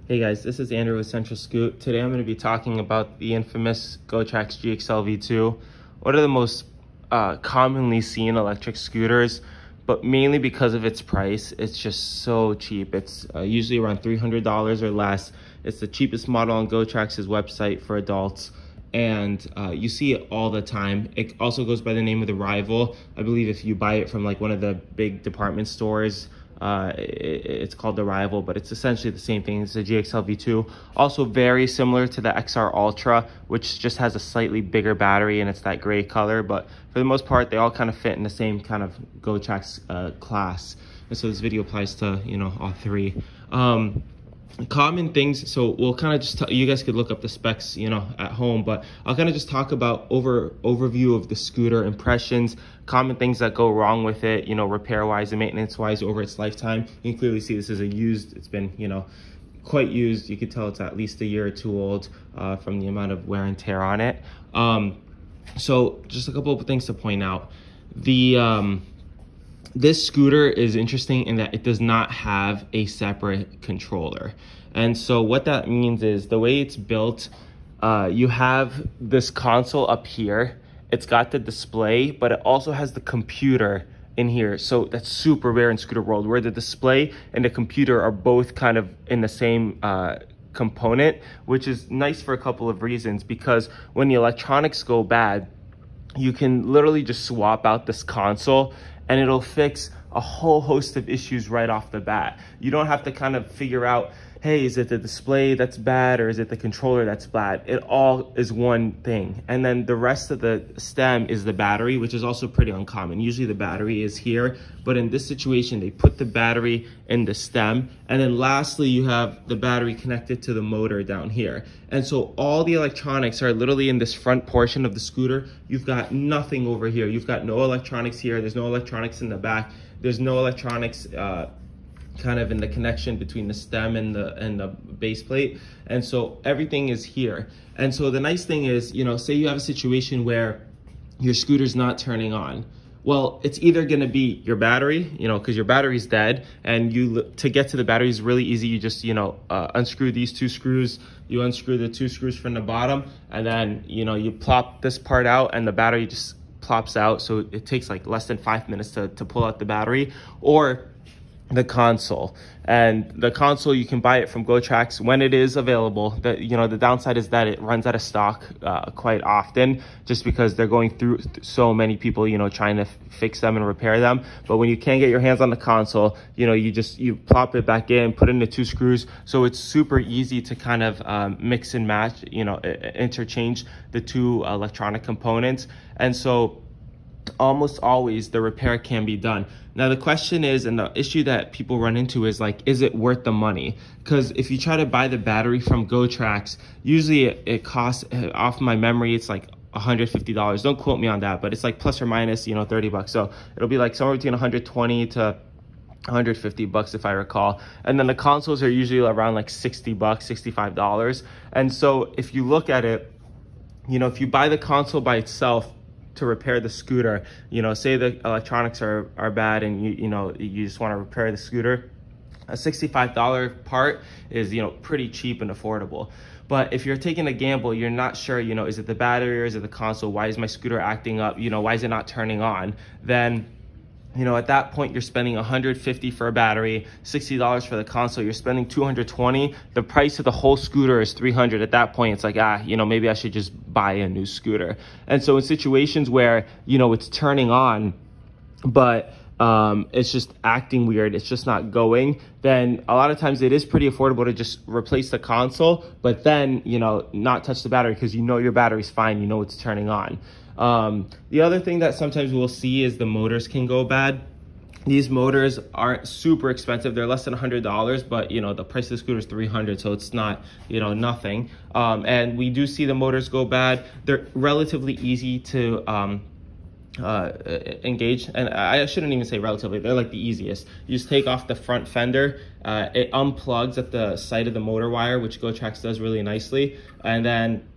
Hey guys, this is Andrew with Central Scoot. Today I'm going to be talking about the infamous Gotrax Gxl V2. One of the most commonly seen electric scooters, but mainly because of its price. It's just so cheap. It's usually around $300 or less. It's the cheapest model on Gotrax's website for adults, and you see it all the time. It also goes by the name of the Rival. I believe if you buy it from like one of the big department stores, it's called the Rival, but it's essentially the same thing. It's a Gxl V2, also very similar to the XR Ultra, which just has a slightly bigger battery and it's that gray color, but for the most part they all kind of fit in the same kind of Gotrax class. And so this video applies to, you know, all three. Common things, so we'll kind of just you guys could look up the specs, you know, at home, but I'll kind of just talk about overview of the scooter, impressions, common things that go wrong with it, you know, repair wise and maintenance wise over its lifetime. You can clearly see this is a used, it's been, you know, quite used. You could tell it's at least a year or two old from the amount of wear and tear on it. So just a couple of things to point out. This scooter is interesting in that it does not have a separate controller. And so what that means is the way it's built, you have this console up here. It's got the display, but it also has the computer in here. So that's super rare in scooter world, where the display and the computer are both kind of in the same component, which is nice for a couple of reasons. Because when the electronics go bad, you can literally just swap out this console and it'll fix a whole host of issues right off the bat. You don't have to kind of figure out, hey, is it the display that's bad or is it the controller that's bad? It all is one thing. And then the rest of the stem is the battery, which is also pretty uncommon. Usually the battery is here, but in this situation, they put the battery in the stem. And then lastly, you have the battery connected to the motor down here. And so all the electronics are literally in this front portion of the scooter. You've got nothing over here. You've got no electronics here. There's no electronics in the back. There's no electronics kind of in the connection between the stem and the base plate. And so everything is here. And so the nice thing is, you know, say you have a situation where your scooter's not turning on. Well, it's either gonna be your battery, you know, because your battery's dead, and to get to the battery is really easy. You just, you know, unscrew these two screws, you unscrew the two screws from the bottom, and then, you know, you plop this part out and the battery just plops out. So it takes like less than 5 minutes to pull out the battery. Or the console. And the console, you can buy it from Gotrax when it is available. You know, the downside is that it runs out of stock quite often, just because they're going through so many people, you know, trying to fix them and repair them. But when you can't get your hands on the console, you know, you plop it back in, put in the two screws. So it's super easy to kind of mix and match, you know, interchange the two electronic components. And so almost always the repair can be done. Now the question is, and the issue that people run into is like, is it worth the money? Because if you try to buy the battery from Gotrax, usually it costs, off my memory, it's like $150. Don't quote me on that, but it's like plus or minus, you know, 30 bucks. So it'll be like somewhere between 120 to 150 bucks if I recall. And then the consoles are usually around like 60 bucks, $65. And so if you look at it, you know, if you buy the console by itself to repair the scooter, you know, say the electronics are bad and you know, you just want to repair the scooter, a $65 part is, you know, pretty cheap and affordable. But if you're taking a gamble, you're not sure, you know, is it the battery or is it the console? Why is my scooter acting up? You know, why is it not turning on? Then, you know, at that point, you're spending $150 for a battery, $60 for the console. You're spending $220. The price of the whole scooter is $300. At that point, it's like, you know, maybe I should just buy a new scooter. And so in situations where, you know, it's turning on, but it's just acting weird, it's just not going, then a lot of times it is pretty affordable to just replace the console, but then, you know, not touch the battery, because you know your battery's fine, you know it's turning on. The other thing that sometimes we'll see is the motors can go bad. These motors aren't super expensive. They're less than $100, but you know, the price of the scooter is $300, so it's not, you know, nothing. And we do see the motors go bad. They're relatively easy to engage, and I shouldn't even say relatively, they're like the easiest. You just take off the front fender, it unplugs at the side of the motor wire, which Gotrax does really nicely, and then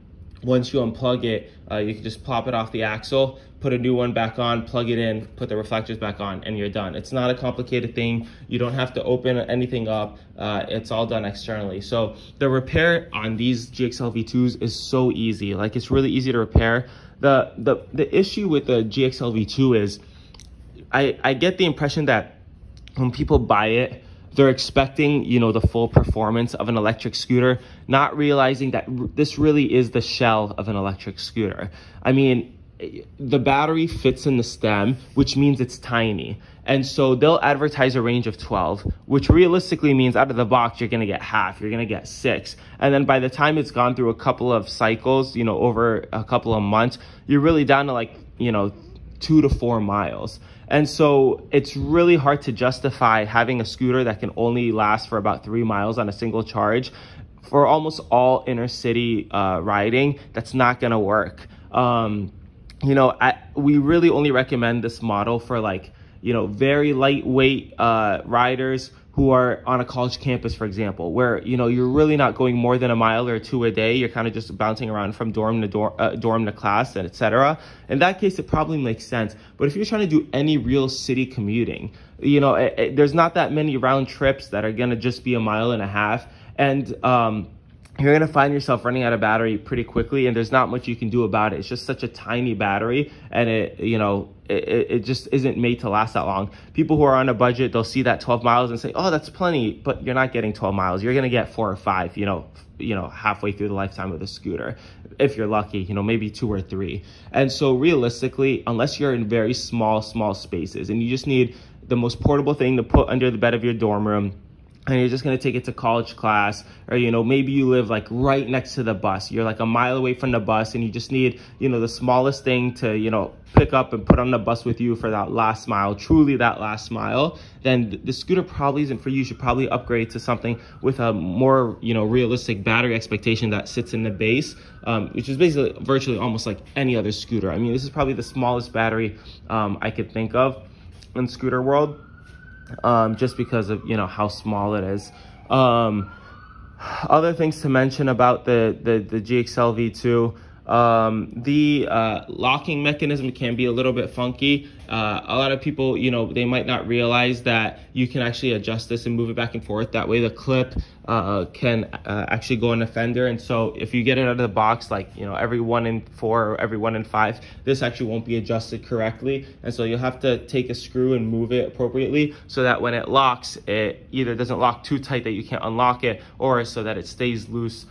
once you unplug it, you can just plop it off the axle, put a new one back on, plug it in, put the reflectors back on, and you're done. It's not a complicated thing. You don't have to open anything up. It's all done externally. So the repair on these Gxl V2s is so easy. Like, it's really easy to repair. The issue with the Gxl V2 is I get the impression that when people buy it, they're expecting, you know, the full performance of an electric scooter, not realizing that this really is the shell of an electric scooter. I mean, the battery fits in the stem, which means it's tiny. And so they'll advertise a range of 12, which realistically means out of the box, you're gonna get half, you're gonna get 6. And then by the time it's gone through a couple of cycles, you know, over a couple of months, you're really down to like, you know, 2 to 4 miles. And so it's really hard to justify having a scooter that can only last for about 3 miles on a single charge. For almost all inner city riding, that's not gonna work. You know, we really only recommend this model for like, you know, very lightweight riders who are on a college campus, for example, where, you know, you're really not going more than a mile or 2 a day. You're kind of just bouncing around from dorm to class, and etc. In that case, it probably makes sense. But if you're trying to do any real city commuting, you know, there's not that many round trips that are going to just be a mile and a half. And you're going to find yourself running out of battery pretty quickly, and there's not much you can do about it. It's just such a tiny battery, and it just isn't made to last that long. People who are on a budget, they'll see that 12 miles and say, oh, that's plenty, but you're not getting 12 miles. You're going to get 4 or 5, you know, halfway through the lifetime of the scooter. If you're lucky, you know, maybe 2 or 3. And so realistically, unless you're in very small spaces and you just need the most portable thing to put under the bed of your dorm room, and you're just going to take it to college class, or, you know, maybe you live like right next to the bus. You're like a mile away from the bus, and you just need, you know, the smallest thing to, you know, pick up and put on the bus with you for that last mile, truly that last mile, then the scooter probably isn't for you. You should probably upgrade to something with a more, you know, realistic battery expectation that sits in the base, which is basically virtually almost like any other scooter. I mean, this is probably the smallest battery I could think of in scooter world. Just because of, you know, how small it is. Other things to mention about the Gxl V2, the locking mechanism can be a little bit funky. A lot of people, you know, they might not realize that you can actually adjust this and move it back and forth. That way the clip can actually go in a fender. And so if you get it out of the box, like, you know, every 1 in 4 or every 1 in 5, this actually won't be adjusted correctly. And so you'll have to take a screw and move it appropriately so that when it locks, it either doesn't lock too tight that you can't unlock it, or so that it stays loose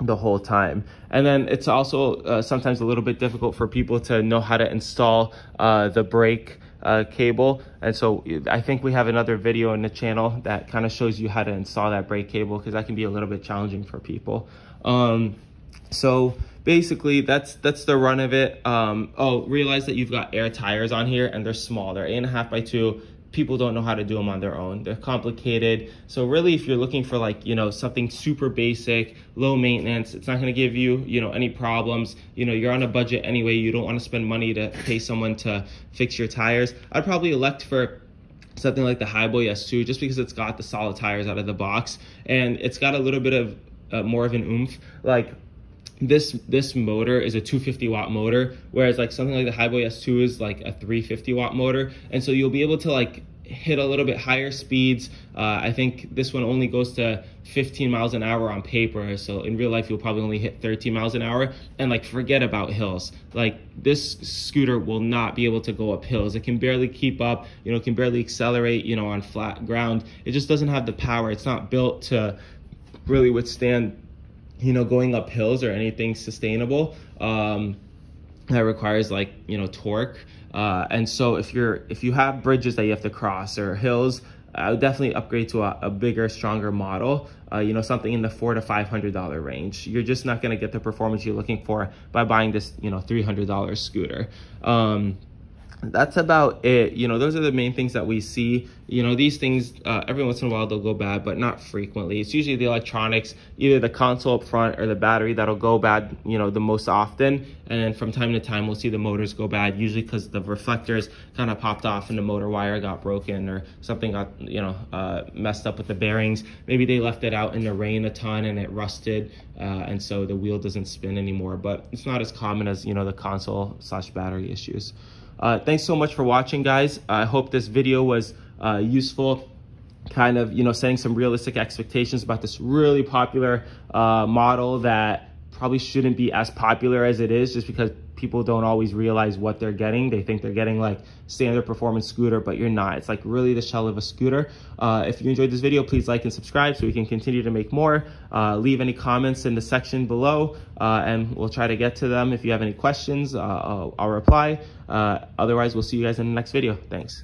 the whole time. And then it's also sometimes a little bit difficult for people to know how to install the brake cable. And so I think we have another video in the channel that kind of shows you how to install that brake cable, because that can be a little bit challenging for people. So basically that's the run of it. Oh, realize that you've got air tires on here, and they're small. They're 8.5 by 2. People don't know how to do them on their own. They're complicated. So really, if you're looking for, like, you know, something super basic, low maintenance, it's not going to give you, you know, any problems. You know, you're on a budget anyway. You don't want to spend money to pay someone to fix your tires. I'd probably elect for something like the Highboy S2, just because it's got the solid tires out of the box, and it's got a little bit of more of an oomph. Like, this motor is a 250 watt motor, whereas like something like the Highboy S2 is like a 350 watt motor. And so you'll be able to like hit a little bit higher speeds. I think this one only goes to 15 miles an hour on paper. So in real life, you'll probably only hit 13 miles an hour, and like forget about hills. Like, this scooter will not be able to go up hills. It can barely keep up, you know, it can barely accelerate, you know, on flat ground. It just doesn't have the power. It's not built to really withstand, you know, going up hills or anything sustainable that requires, like, you know, torque. And so if you have bridges that you have to cross or hills, I would definitely upgrade to a bigger, stronger model. You know, something in the $400 to $500 range. You're just not going to get the performance you're looking for by buying this, you know, $300 scooter. that's about it. You know, those are the main things that we see. You know, these things, every once in a while they'll go bad, but not frequently. It's usually the electronics, either the console up front or the battery that'll go bad, you know, the most often. And then from time to time, we'll see the motors go bad, usually because the reflectors kind of popped off and the motor wire got broken, or something got, you know, messed up with the bearings. Maybe they left it out in the rain a ton and it rusted, and so the wheel doesn't spin anymore. But it's not as common as, you know, the console/battery issues. Thanks so much for watching, guys. I hope this video was useful, kind of, you know, setting some realistic expectations about this really popular model that probably shouldn't be as popular as it is, just because people don't always realize what they're getting. They think they're getting like standard performance scooter, but you're not. It's like really the shell of a scooter. If you enjoyed this video, please like and subscribe so we can continue to make more. Leave any comments in the section below, and we'll try to get to them. If you have any questions, I'll reply. Otherwise, we'll see you guys in the next video. Thanks.